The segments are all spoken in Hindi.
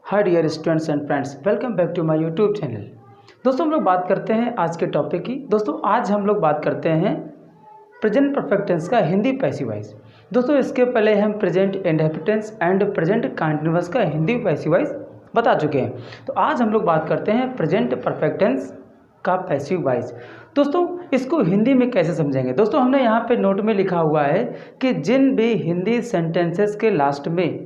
Hi dear students and friends, welcome back to my YouTube channel. दोस्तों हम लोग बात करते हैं आज के टॉपिक की। दोस्तों आज हम लोग बात करते हैं प्रेजेंट परफेक्ट टेंस का हिंदी पैसिव वॉइस। दोस्तों इसके पहले हम present indefinite tense and present continuous का हिंदी पैसिव वॉइस बता चुके हैं। तो आज हम लोग बात करते हैं प्रेजेंट परफेक्ट टेंस का पैसिव वॉइस। दोस्तों इसको हिंदी में कैसे समझेंगे? दोस्तों हमने यहाँ पे नोट में लिखा हुआ है कि जिन भी हिंदी सेंटेंसेस के लास्ट में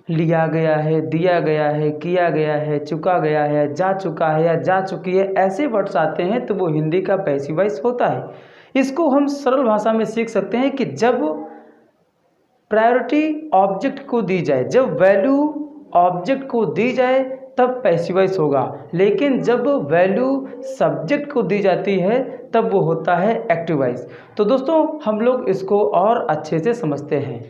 लिया गया है, दिया गया है, किया गया है, चुका गया है, जा चुका है या जा चुकी है, ऐसे वर्ड्स आते हैं तो वो हिंदी का पैसिव वॉइस होता है। इसको हम सरल भाषा में सीख सकते हैं कि जब प्रायोरिटी ऑब्जेक्ट को दी जाए, जब वैल्यू ऑब्जेक्ट को दी जाए तब पैसिव वॉइस होगा, लेकिन जब वैल्यू सब्जेक्ट को दी जाती है तब वो होता है एक्टिव वॉइस। तो दोस्तों हम लोग इसको और अच्छे से समझते हैं।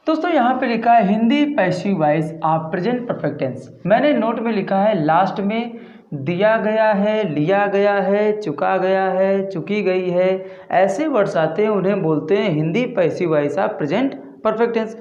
दोस्तों यहाँ पे लिखा है Hindi passive voice of present perfect tense. मैंने नोट में लिखा है लास्ट में दिया गया है, लिया गया है, चुका गया है, चुकी गई है, ऐसे वर्ड्स आते हैं, उन्हें बोलते हैं Hindi passive voice of present perfect tense.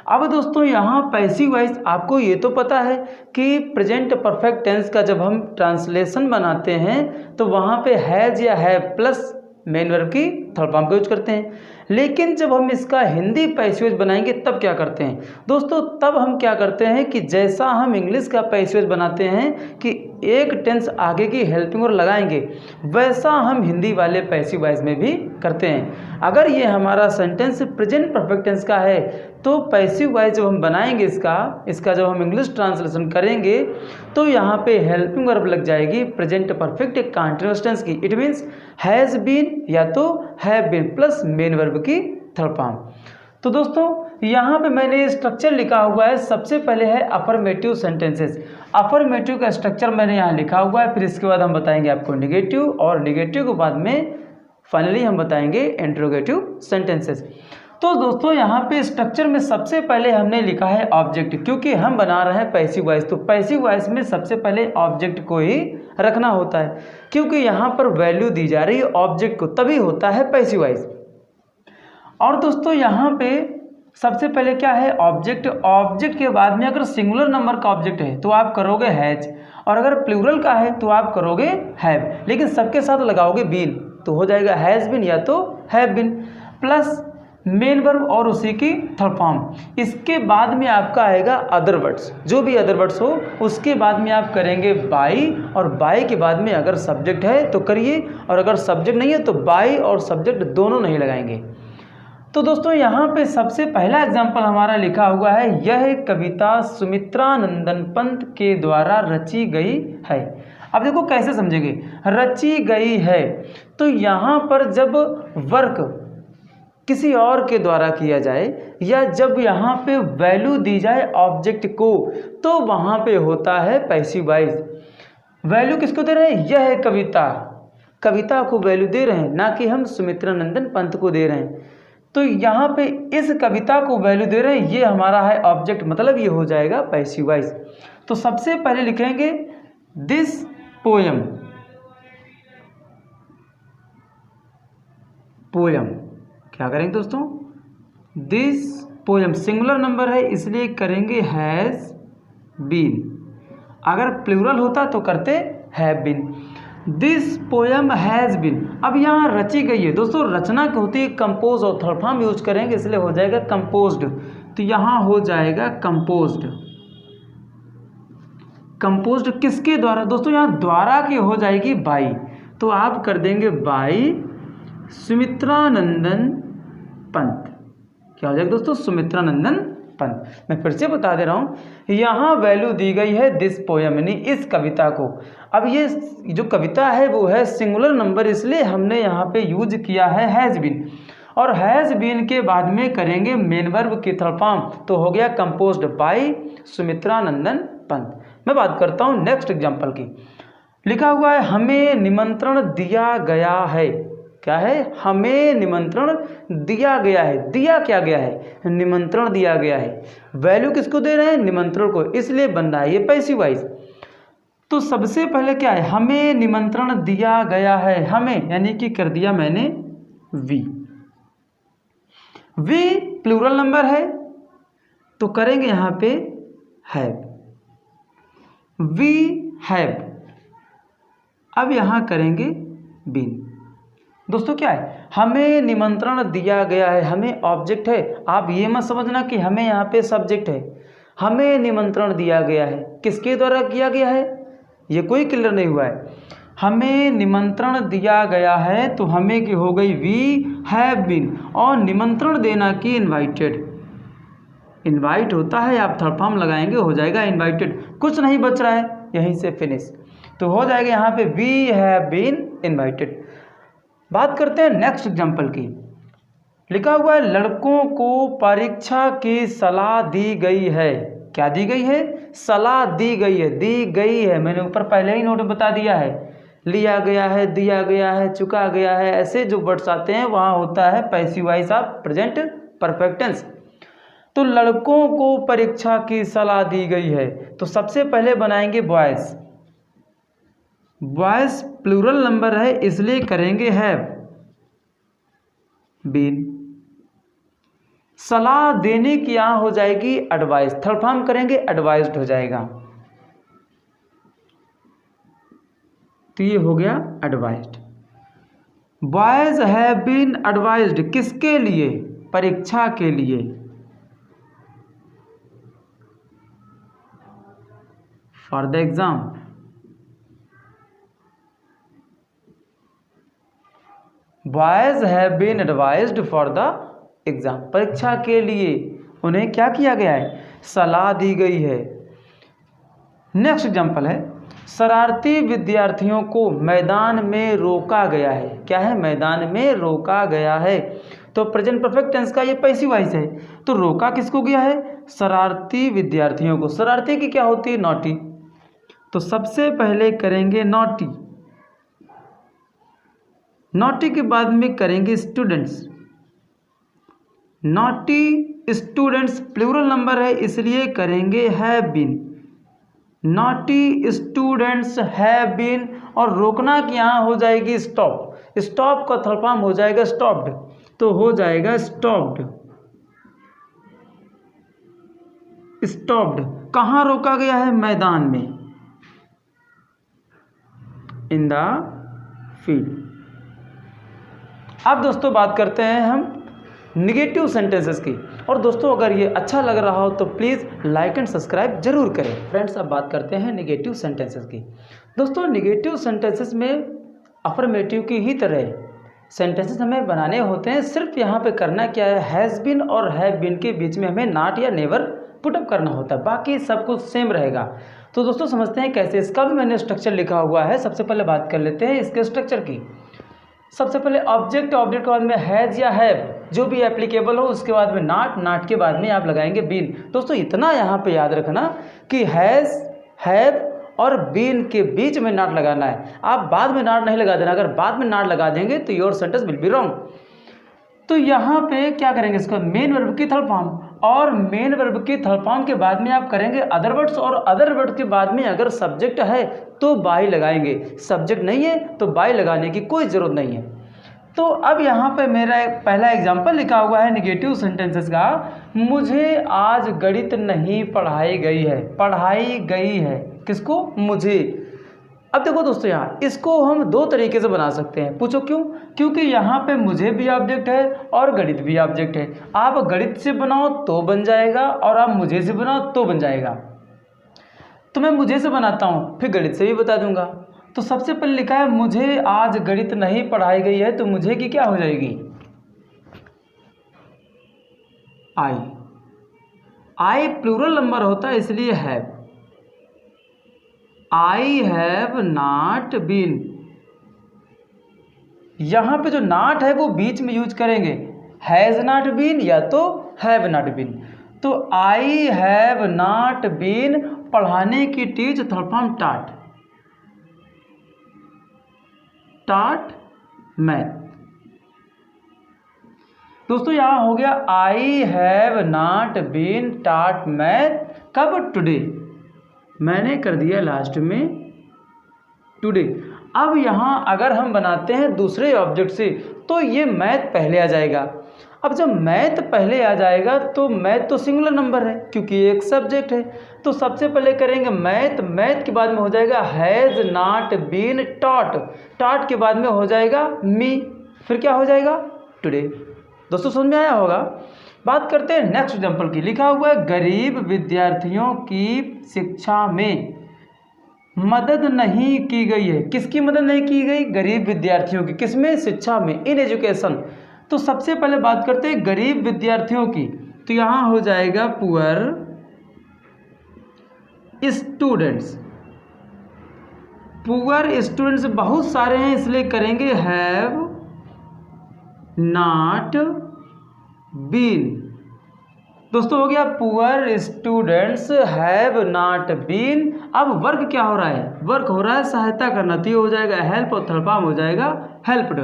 अब दोस्तों यहाँ पैसिव वॉइस आपको ये तो पता है कि प्रेजेंट परफेक्ट टेंस का जब हम ट्रांसलेशन बनाते हैं तो वहाँ पे हैज़ या है प्लस मेन वर्ब की थर्ड फॉर्म का यूज करते हैं, लेकिन जब हम इसका हिंदी पैसिव वॉइस बनाएंगे तब क्या करते हैं दोस्तों? तब हम क्या करते हैं कि जैसा हम इंग्लिश का पैसिव वॉइस बनाते हैं कि एक टेंस आगे की हेल्पिंग वर्ब लगाएंगे, वैसा हम हिंदी वाले पैसिव वॉइस में भी करते हैं। अगर ये हमारा सेंटेंस प्रेजेंट परफेक्ट टेंस का है तो पैसिव वॉइस जब हम बनाएंगे इसका जब हम इंग्लिश ट्रांसलेशन करेंगे तो यहाँ पे हेल्पिंग वर्ब लग जाएगी प्रेजेंट परफेक्ट कंटीन्यूअस टेंस की। इट मीन्स हैज़ बीन या तो have been plus main verb की थर्ड फॉर्म। तो दोस्तों यहाँ पे मैंने स्ट्रक्चर लिखा हुआ है। सबसे पहले है अफर्मेटिव सेंटेंसेस। अफर्मेटिव का स्ट्रक्चर मैंने यहाँ लिखा हुआ है, फिर इसके बाद हम बताएंगे आपको निगेटिव, और निगेटिव के बाद में फाइनली हम बताएंगे इंट्रोगेटिव सेंटेंसेस। तो दोस्तों यहाँ पे स्ट्रक्चर में सबसे पहले हमने लिखा है ऑब्जेक्ट, क्योंकि हम बना रहे हैं पैसिव वॉइस, तो पैसिव वॉइस में सबसे पहले ऑब्जेक्ट को ही रखना होता है, क्योंकि यहाँ पर वैल्यू दी जा रही है ऑब्जेक्ट को, तभी होता है पैसिव वॉइस। और दोस्तों यहाँ पे सबसे पहले क्या है ऑब्जेक्ट। ऑब्जेक्ट के बाद में अगर सिंगुलर नंबर का ऑब्जेक्ट है तो आप करोगे हैज, और अगर प्लूरल का है तो आप करोगे हैव, लेकिन सबके साथ लगाओगे बीन तो हो जाएगा हैज़ बीन या तो have been plus main verb और उसी की थर्ड फॉर्म। इसके बाद में आपका आएगा अदर वर्ड्स, जो भी अदर वर्ड्स हो उसके बाद में आप करेंगे बाई, और बाई के बाद में अगर सब्जेक्ट है तो करिए, और अगर सब्जेक्ट नहीं है तो बाई और सब्जेक्ट दोनों नहीं लगाएंगे। तो दोस्तों यहाँ पे सबसे पहला एग्जाम्पल हमारा लिखा हुआ है, यह कविता सुमित्रा नंदन पंत के द्वारा रची गई है। अब देखो कैसे समझेंगे, रची गई है तो यहाँ पर जब वर्क किसी और के द्वारा किया जाए या जब यहाँ पे वैल्यू दी जाए ऑब्जेक्ट को तो वहाँ पे होता है पैसिव वॉइस। वैल्यू किसको दे रहे हैं? यह है कविता को वैल्यू दे रहे हैं, ना कि हम सुमित्रा नंदन पंत को दे रहे हैं। तो यहाँ पे इस कविता को वैल्यू दे रहे हैं, ये हमारा है ऑब्जेक्ट, मतलब ये हो जाएगा पैसिव वॉइस। तो सबसे पहले लिखेंगे दिस पोयम, क्या करेंगे दोस्तों? दिस पोयम सिंगुलर नंबर है इसलिए करेंगे हैज़ बीन, अगर प्लूरल होता तो करते have been. This poem has been, अब यहाँ रची गई है दोस्तों, रचना की होती है कंपोज और थर्ड फॉर्म यूज करेंगे इसलिए हो जाएगा कंपोज्ड, तो यहाँ हो जाएगा कंपोज्ड। कंपोज्ड किसके द्वारा दोस्तों? यहाँ द्वारा की हो जाएगी बाई, तो आप कर देंगे बाई सुमित्रा नंदन पंत। क्या हो जाएगा दोस्तों? सुमित्रा नंदन पंत। मैं फिर से बता दे रहा हूँ, यहाँ वैल्यू दी गई है दिस पोयम यानी इस कविता को। अब ये जो कविता है वो है सिंगुलर नंबर, इसलिए हमने यहाँ पे यूज किया है हैज़ बीन, और हैज़ बीन के बाद में करेंगे मेन वर्ब की थर्ड फॉर्म, तो हो गया कंपोज्ड बाई सुमित्रा नंदन पंत। मैं बात करता हूँ नेक्स्ट एग्जाम्पल की। लिखा हुआ है हमें निमंत्रण दिया गया है। क्या है? हमें निमंत्रण दिया गया है। दिया क्या गया है? निमंत्रण दिया गया है। वैल्यू किसको दे रहे हैं? निमंत्रण को, इसलिए बन रहा है ये पैसिव वॉइस। तो सबसे पहले क्या है? हमें निमंत्रण दिया गया है, हमें यानी कि कर दिया मैंने वी प्लूरल नंबर है तो करेंगे यहाँ पे हैव, वी हैव। अब यहाँ करेंगे बीन। दोस्तों क्या है, हमें निमंत्रण दिया गया है, हमें ऑब्जेक्ट है। आप ये मत समझना कि हमें यहाँ पे सब्जेक्ट है। हमें निमंत्रण दिया गया है, किसके द्वारा किया गया है, ये कोई क्लियर नहीं हुआ है। हमें निमंत्रण दिया गया है तो हमें की हो गई वी हैव बीन, और निमंत्रण देना की इनवाइटेड। इनवाइट होता है, आप थर्ड फॉर्म लगाएंगे हो जाएगा इनवाइटेड। कुछ नहीं बच रहा है, यहीं से फिनिश। तो हो जाएगा यहाँ पे वी हैव बीन इनवाइटेड। बात करते हैं नेक्स्ट एग्जाम्पल की। लिखा हुआ है लड़कों को परीक्षा की सलाह दी गई है। क्या दी गई है, सलाह दी गई है। दी गई है मैंने ऊपर पहले ही नोट बता दिया है। लिया गया है, दिया गया है, चुका गया है, ऐसे जो वर्ड्स आते हैं वहाँ होता है passive voice of present perfect tense. तो लड़कों को परीक्षा की सलाह दी गई है, तो सबसे पहले बनाएंगे बॉयज। बॉयज प्लूरल नंबर है इसलिए करेंगे हैव बीन। सलाह देने की यहाँ हो जाएगी एडवाइस, थर्ड फॉर्म करेंगे एडवाइज्ड हो जाएगा। तो ये हो गया advised. Boys have been advised किसके लिए, परीक्षा के लिए। For the exam. Boys have been advised for the exam, परीक्षा के लिए उन्हें क्या किया गया है, सलाह दी गई है। नेक्स्ट एग्जाम्पल है शरारती विद्यार्थियों को मैदान में रोका गया है। क्या है, मैदान में रोका गया है। तो प्रेजेंट परफेक्ट टेंस का ये पैसिव वॉइस है। तो रोका किसको गया है, शरारती विद्यार्थियों को। शरारती की क्या होती है, नॉटी। तो सबसे पहले करेंगे नॉटी, नॉटी के बाद में करेंगे students. Naughty students plural number है इसलिए करेंगे have been. Naughty students have been, और रोकना की यहाँ हो जाएगी स्टॉप। स्टॉप का थर्ड फॉर्म हो जाएगा स्टॉप्ड, तो हो जाएगा स्टॉप्ड। स्टॉप्ड कहाँ रोका गया है, मैदान में, इन द फील्ड। अब दोस्तों बात करते हैं हम निगेटिव सेंटेंसेस की। और दोस्तों अगर ये अच्छा लग रहा हो तो प्लीज़ लाइक एंड सब्सक्राइब जरूर करें। फ्रेंड्स अब बात करते हैं निगेटिव सेंटेंसेस की। दोस्तों निगेटिव सेंटेंसेस में अफर्मेटिव की ही तरह सेंटेंसेस हमें बनाने होते हैं। सिर्फ यहाँ पे करना क्या है, हैज़ बीन और हैव बीन के बीच में हमें नॉट या नेवर पुटअप करना होता है, बाकी सब कुछ सेम रहेगा। तो दोस्तों समझते हैं कैसे, इसका भी मैंने स्ट्रक्चर लिखा हुआ है। सबसे पहले बात कर लेते हैं इसके स्ट्रक्चर की। सबसे पहले ऑब्जेक्ट, ऑब्जेक्ट के बाद में हैज़ या हैव जो भी एप्लीकेबल हो, उसके बाद में नॉट, नॉट के बाद में आप लगाएंगे बीन। दोस्तों इतना यहाँ पे याद रखना कि हैज़, हैव और बीन के बीच में नॉट लगाना है। आप बाद में नॉट नहीं लगा देना, अगर बाद में नॉट लगा देंगे तो your sentence will be wrong. तो यहाँ पे क्या करेंगे, इसको मेन वर्ब की थर्ड फॉर्म, और मेन वर्ब की थर्ड फॉर्म के बाद में आप करेंगे अदर वर्ड्स, और अदर वर्ड के बाद में अगर सब्जेक्ट है तो बाई लगाएंगे, सब्जेक्ट नहीं है तो बाई लगाने की कोई ज़रूरत नहीं है। तो अब यहाँ पे मेरा एक पहला एग्जाम्पल लिखा हुआ है निगेटिव सेंटेंसेस का। मुझे आज गणित नहीं पढ़ाई गई है। पढ़ाई गई है किसको, मुझे। अब देखो दोस्तों यहाँ इसको हम दो तरीके से बना सकते हैं। पूछो क्यों, क्योंकि यहाँ पे मुझे भी ऑब्जेक्ट है और गणित भी ऑब्जेक्ट है। आप गणित से बनाओ तो बन जाएगा, और आप मुझे से बनाओ तो बन जाएगा। तो मैं मुझे से बनाता हूँ फिर गणित से भी बता दूंगा। तो सबसे पहले लिखा है मुझे आज गणित नहीं पढ़ाई गई है, तो मुझे की क्या हो जाएगी, आई। आई प्लूरल नंबर होता है इसलिए have. I have not been. यहां पे जो नॉट है वो बीच में यूज करेंगे, हैज नॉट बीन या तो हैव नॉट बीन। तो आई हैव नॉट बीन पढ़ाने की टीच थर्ड फॉर्म टाट, टाट मैथ। दोस्तों यहां हो गया आई हैव नॉट बीन टाट मैथ। कब, टुडे। मैंने कर दिया लास्ट में टुडे। अब यहां अगर हम बनाते हैं दूसरे ऑब्जेक्ट से तो ये मैथ पहले आ जाएगा। अब जब मैथ पहले आ जाएगा तो मैथ तो सिंगुलर नंबर है क्योंकि एक सब्जेक्ट है, तो सबसे पहले करेंगे मैथ। मैथ के बाद में हो जाएगा has not been taught, taught के बाद में हो जाएगा मी, फिर क्या हो जाएगा टुडे। दोस्तों समझ में आया होगा। बात करते हैं नेक्स्ट एग्जाम्पल की। लिखा हुआ है गरीब विद्यार्थियों की शिक्षा में मदद नहीं की गई है। किसकी मदद नहीं की गई? गरीब विद्यार्थियों की। किसमें? शिक्षा में, इन एजुकेशन। तो सबसे पहले बात करते हैं गरीब विद्यार्थियों की, तो यहाँ हो जाएगा पुअर स्टूडेंट्स। पुअर स्टूडेंट्स बहुत सारे हैं इसलिए करेंगे हैव नॉट बीन। दोस्तों हो गया poor students have not been. अब वर्क क्या हो रहा है? वर्क हो रहा है सहायता करना, तो ये हो जाएगा हेल्प और थर्ड फॉर्म हो जाएगा हेल्प्ड।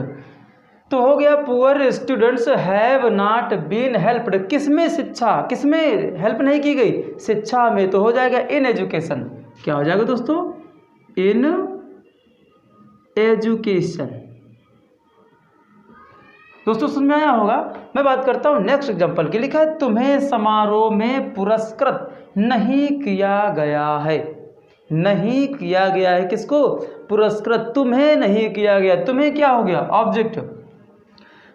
तो हो गया poor students have not been helped. किसमें? शिक्षा। किसमें हेल्प नहीं की गई? शिक्षा में, तो हो जाएगा इन एजुकेशन। क्या हो जाएगा दोस्तों? In education. दोस्तों समझ में आया होगा। मैं बात करता हूँ नेक्स्ट एग्जांपल की। लिखा है तुम्हें समारोह में पुरस्कृत नहीं किया गया है। नहीं किया गया है किसको? पुरस्कृत। तुम्हें नहीं किया गया, तुम्हें क्या हो गया? ऑब्जेक्ट।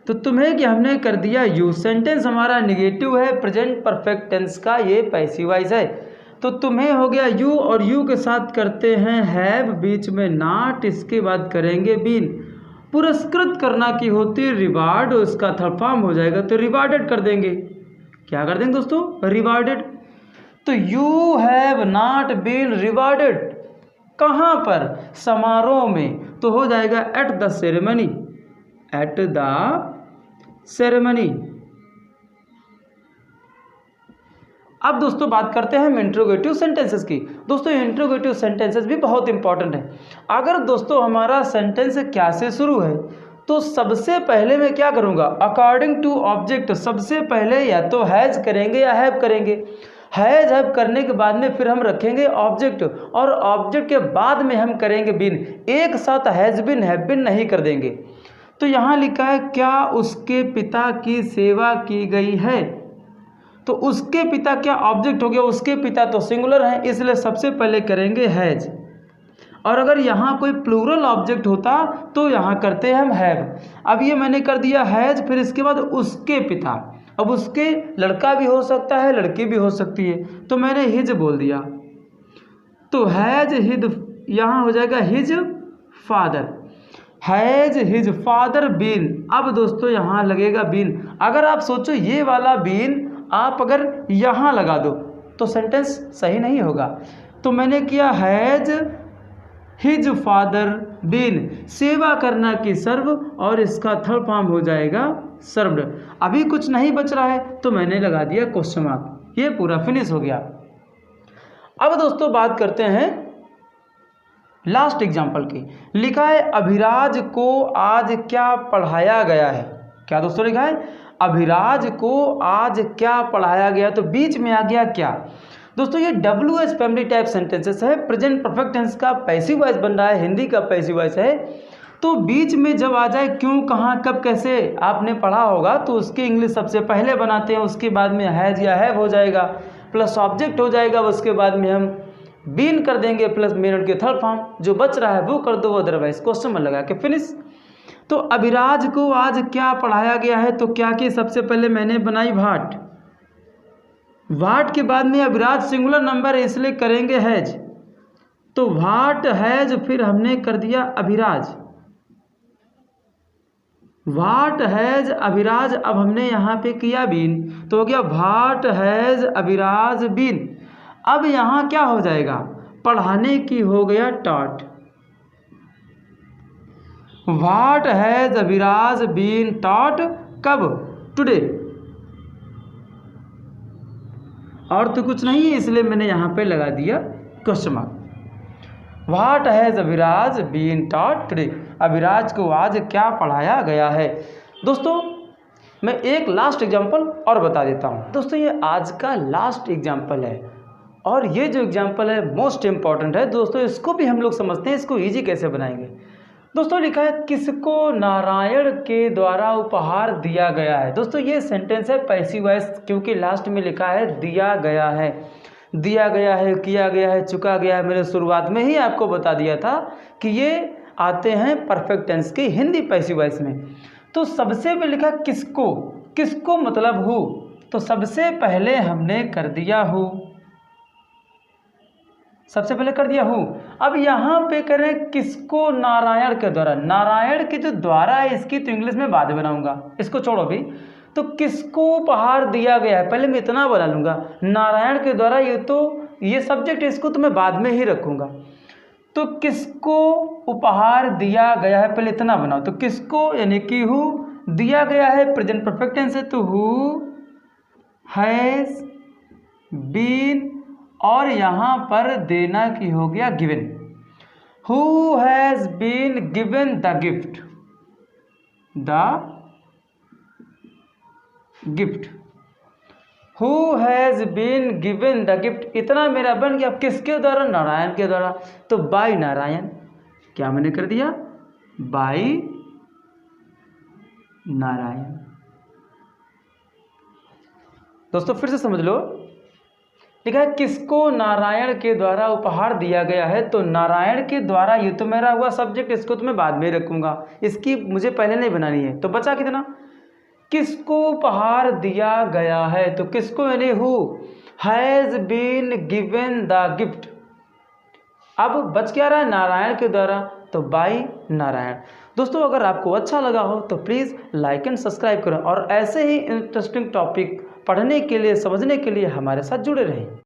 तो तुम्हें क्या हमने कर दिया यू। सेंटेंस हमारा निगेटिव है, प्रेजेंट परफेक्ट टेंस का ये पैसिव वॉइस है। तो तुम्हें हो गया यू और यू के साथ करते हैं हैव, बीच में नॉट, इसके बाद करेंगे बीन। पुरस्कृत करना की होती है रिवार्ड, उसका थर्ड फॉर्म हो जाएगा तो रिवार्डेड कर देंगे। क्या कर देंगे दोस्तों? रिवार्डेड। तो you have not been rewarded कहाँ पर? समारोह में, तो हो जाएगा at the ceremony. At the ceremony. अब दोस्तों बात करते हैं हम इंट्रोगेटिव सेंटेंसेस की। दोस्तों इंट्रोगेटिव सेंटेंसेस भी बहुत इंपॉर्टेंट है। अगर दोस्तों हमारा सेंटेंस क्या से शुरू है तो सबसे पहले मैं क्या करूँगा? अकॉर्डिंग टू ऑब्जेक्ट सबसे पहले या तो हैज़ करेंगे या हैव करेंगे। हैज़ हैव करने के बाद में फिर हम रखेंगे ऑब्जेक्ट, और ऑब्जेक्ट के बाद में हम करेंगे बिन। एक साथ हैज़ बिन हैव बिन नहीं कर देंगे। तो यहाँ लिखा है क्या उसके पिता की सेवा की गई है। तो उसके पिता क्या ऑब्जेक्ट हो गया? उसके पिता तो सिंगुलर है इसलिए सबसे पहले करेंगे हैज। और अगर यहाँ कोई प्लूरल ऑब्जेक्ट होता तो यहाँ करते हैं हम हैव। अब ये मैंने कर दिया हैज, फिर इसके बाद उसके पिता। अब उसके लड़का भी हो सकता है, लड़की भी हो सकती है, तो मैंने हिज बोल दिया। तो हैज हिज, यहाँ हो जाएगा his father. Has his father been. अब दोस्तों यहाँ लगेगा बीन। अगर आप सोचो ये वाला बीन आप अगर यहाँ लगा दो तो सेंटेंस सही नहीं होगा। तो मैंने किया हैज हिज फादर बीन, सेवा करना की सर्व, और इसका थर्ड फॉर्म हो जाएगा सर्व्ड। अभी कुछ नहीं बच रहा है तो मैंने लगा दिया क्वेश्चन मार्क। ये पूरा फिनिश हो गया। अब दोस्तों बात करते हैं लास्ट एग्जाम्पल की। लिखा है अभिराज को आज क्या पढ़ाया गया है। क्या दोस्तों लिखा है? अभिराज को आज क्या पढ़ाया गया। तो बीच में आ गया क्या? दोस्तों ये WH फैमिली टाइप सेंटेंसेस है। प्रेजेंट परफेक्ट टेंस का पैसिव वॉइस बन रहा है, हिंदी का पैसिव वॉइस है। तो बीच में जब आ जाए क्यों, कहाँ, कब, कैसे आपने पढ़ा होगा तो उसकी इंग्लिश सबसे पहले बनाते हैं, उसके बाद में हैज या हैव हो जाएगा, प्लस ऑब्जेक्ट हो जाएगा, उसके बाद में हम बीन कर देंगे, प्लस मेन के थर्ड फॉर्म। जो बच रहा है वो कर दो, अदरवाइज क्वेश्चन में लगा के फिनिश। तो अभिराज को आज क्या पढ़ाया गया है, तो क्या की सबसे पहले मैंने बनाई व्हाट। व्हाट के बाद में अभिराज सिंगुलर नंबर है इसलिए करेंगे हैज। तो व्हाट हैज, फिर हमने कर दिया अभिराज। व्हाट हैज अभिराज, अब हमने यहाँ पे किया बीन, तो हो गया व्हाट हैज अभिराज बीन। अब यहाँ क्या हो जाएगा? पढ़ाने की हो गया taught. What has Abhiraj been taught, कब? टुडे। और तो कुछ नहीं है इसलिए मैंने यहाँ पे लगा दिया question mark. What has Abhiraj been taught today. Abhiraj को आज क्या पढ़ाया गया है। दोस्तों मैं एक लास्ट एग्जाम्पल और बता देता हूँ। दोस्तों ये आज का लास्ट एग्जाम्पल है, और ये जो एग्जाम्पल है मोस्ट इम्पॉर्टेंट है दोस्तों। इसको भी हम लोग समझते हैं, इसको ईजी कैसे बनाएंगे। दोस्तों लिखा है किसको नारायण के द्वारा उपहार दिया गया है। दोस्तों ये सेंटेंस है पैसिव वॉइस, क्योंकि लास्ट में लिखा है दिया गया है। दिया गया है, किया गया है, चुका गया है, मैंने शुरुआत में ही आपको बता दिया था कि ये आते हैं परफेक्ट टेंस की हिंदी पैसिव वॉइस में। तो सबसे पहले लिखा किसको, किसको मतलब हु, तो सबसे पहले हमने कर दिया हु, सबसे पहले कर दिया हूँ। अब यहाँ पे करें किसको नारायण के द्वारा, नारायण के जो द्वारा है इसकी तो इंग्लिश में बाद में बनाऊंगा, इसको छोड़ो अभी। तो किसको उपहार दिया गया है, पहले मैं इतना बना लूँगा, नारायण के द्वारा, ये तो ये सब्जेक्ट है, इसको तो मैं बाद में ही रखूँगा। तो किसको उपहार दिया गया है, पहले इतना बनाओ। तो किसको यानी कि हु, दिया गया है प्रेजेंट परफेक्ट टेंस है, तो हु हैज़ बीन, और यहाँ पर देना की हो गया given. Who has been given the gift, the gift, who has been given the gift. इतना मेरा बन गया। किसके द्वारा, नारायण के द्वारा। तो बाय नारायण, क्या मैंने कर दिया, बाय नारायण। दोस्तों फिर से समझ लो, लिखा है किसको नारायण के द्वारा उपहार दिया गया है। तो नारायण के द्वारा ये तो मेरा हुआ सब्जेक्ट, इसको तो मैं बाद में रखूंगा, इसकी मुझे पहले नहीं बनानी है। तो बचा कितना, किसको उपहार दिया गया है। तो किसको यानी who has been given the gift. अब बच क्या रहा है, नारायण के द्वारा, तो बाय नारायण। दोस्तों अगर आपको अच्छा लगा हो तो प्लीज़ लाइक एंड सब्सक्राइब करें, और ऐसे ही इंटरेस्टिंग टॉपिक पढ़ने के लिए, समझने के लिए हमारे साथ जुड़े रहें।